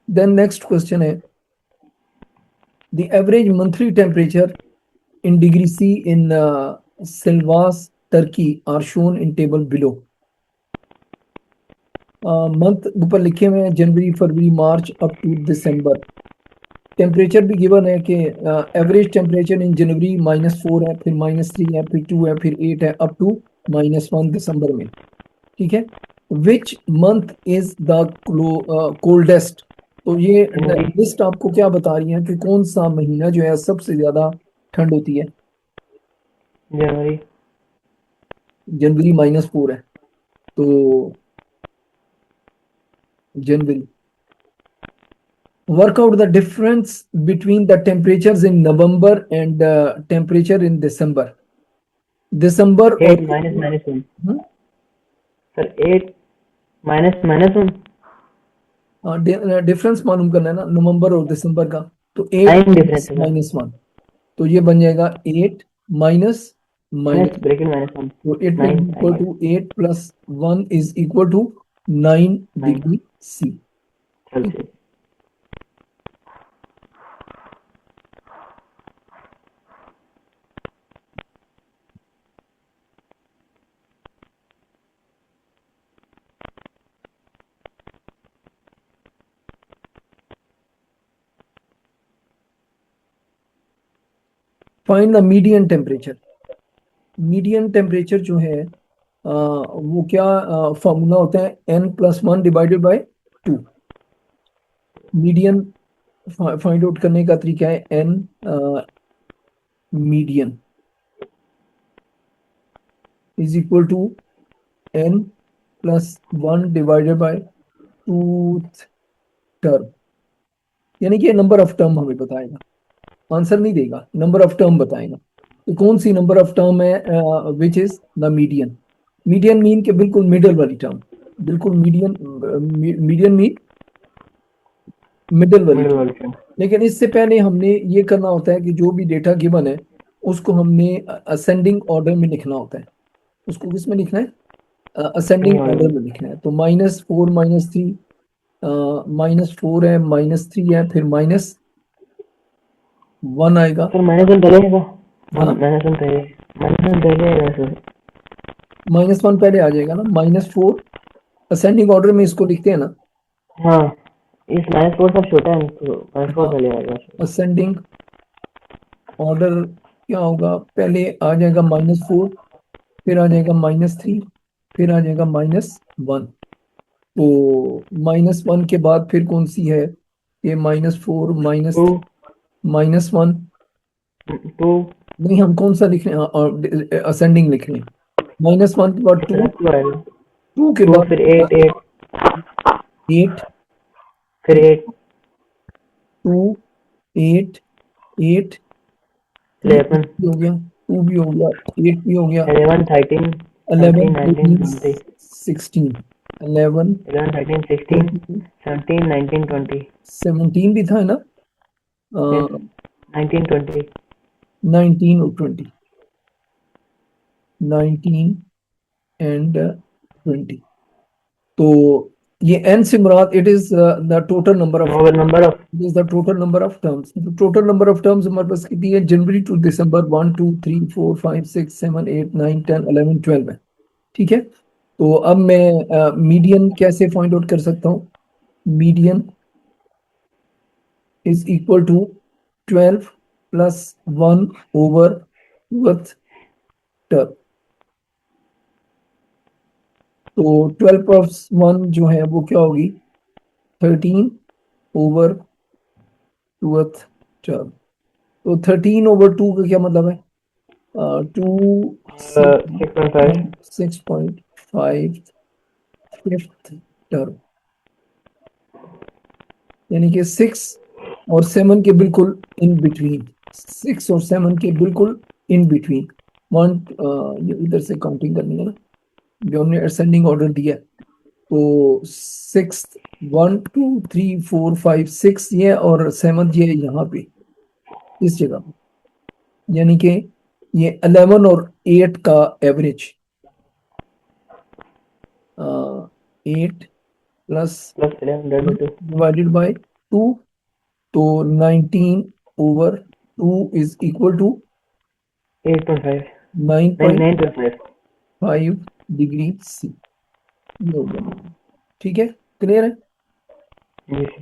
Then next question है the average monthly temperature in degree C in Silvas, Turkey are shown in table below. Month ऊपर लिखे हुए हैं जनवरी फरवरी मार्च up to December. Temperature भी given है कि एवरेज टेम्परेचर इन जनवरी -4 है, फिर -3 है, फिर 2 है, फिर 8 है, अप टू -1 दिसंबर में। ठीक है, which month is the coldest. तो ये लिस्ट आपको क्या बता रही है कि कौन सा महीना जो है सबसे ज्यादा ठंड होती है। जनवरी। जनवरी -4 है, तो जनवरी। Work out the difference between the temperatures in November and temperature in दिसंबर। दिसंबर 8 और माइनस -1 सर, 8 -1 डिफरेंस मालूम करना है ना नवंबर और दिसंबर का, तो 8 टाइम डिफरेंस है सर। -1, तो ये बन जाएगा 8 माइनस माइनस माइनस, ब्रैकेट -1 तो इट विल 9 बी इक्वल आएगा। To 8 + 1 is equal to 9 9 degree C. Celsius. Find the median temperature. Median temperature जो है वो क्या फॉर्मूला होता है n+1 divided by 2। Median find out करने का तरीका है n median is equal to n+1 divided by 2 term, यानी कि नंबर ऑफ टर्म हमें बताएगा, आंसर नहीं देगा, नंबर ऑफ टर्म बताएगा। तो कौन सी नंबर ऑफ टर्म है which is the median. Median mean के बिल्कुल मिडल वाली टर्म, बिल्कुल मीडियन, मीडियन मीन मिडल वाली मिडिल टर्म। वाली टर्म। लेकिन इससे पहले हमने ये करना होता है कि जो भी डेटा गिवन है उसको हमने असेंडिंग ऑर्डर में लिखना होता है। उसको किस में लिखना है, असेंडिंग ऑर्डर में लिखना है। तो -4 -3, -4 है, -3 है, फिर -1 आएगा। सर -1 पहले आएगा। हाँ, हाँ, -1 पहले। -1 पहले आएगा सर। -1 पहले आ जाएगा ना, -4 असेंडिंग ऑर्डर में इसको लिखते हैं ना। हाँ, इस -4 सब छोटा है तो -4 हाँ, पहले आएगा सर। असेंडिंग ऑर्डर क्या होगा, पहले आ जाएगा -4, फिर आ जाएगा -3, फिर आ जाएगा -1। तो -1 के बाद फिर कौन सी है, ये -4 2 -1। 2 नहीं, हम कौन सा लिख रहे हैं, असेंडिंग लिख रहे हैं। -1 के बाद सर 2, आपको आएगा। 2 के 2 बाद फिर 8 8, फिर 8 2 8 8, 11 भी हो गया, 2 भी हो गया, 8 भी हो गया, 11 13 11 17 19 14 20 16, 11 11 13 16 14 17 19 20 17 भी था ना, यस 19 20 19 और 20, 19 एंड 20। तो ये n से मुराद it is the total number of, number of it is the total number of terms. Total number of terms हमारे पास कितनी है, जनवरी टू दिसंबर 1 2 3 4 5 6 7 8 9 10 11 12 है। ठीक है, तो अब मैं मीडियन कैसे फाइंड आउट कर सकता हूँ। Median is equal to 12 + 1 over term. तो 12 + 1 जो है वो क्या होगी, 13 ओवर टर्म। तो 13 ओवर 2 का क्या मतलब है, 2 6.5 6.5 फिफ्थ टर्म, यानी कि 6 और 7 के बिल्कुल इन बिटवीन, 6 और 7 के बिल्कुल इन बिटवीन। वन, ये इधर से काउंटिंग करनी है ना, जो हमने असेंडिंग ऑर्डर दिया है। तो 6 1 2 3 4 5 6 ये, और 7 ये यहाँ पे इस जगह पे, यानी कि ये 11 और 8 का एवरेज, 8 + +11 डिवाइडेड बाय 2, तो 19/2 is equal to 8.5 9.5 9.5 degree C. ये हो गया। ठीक है, क्लियर है। जी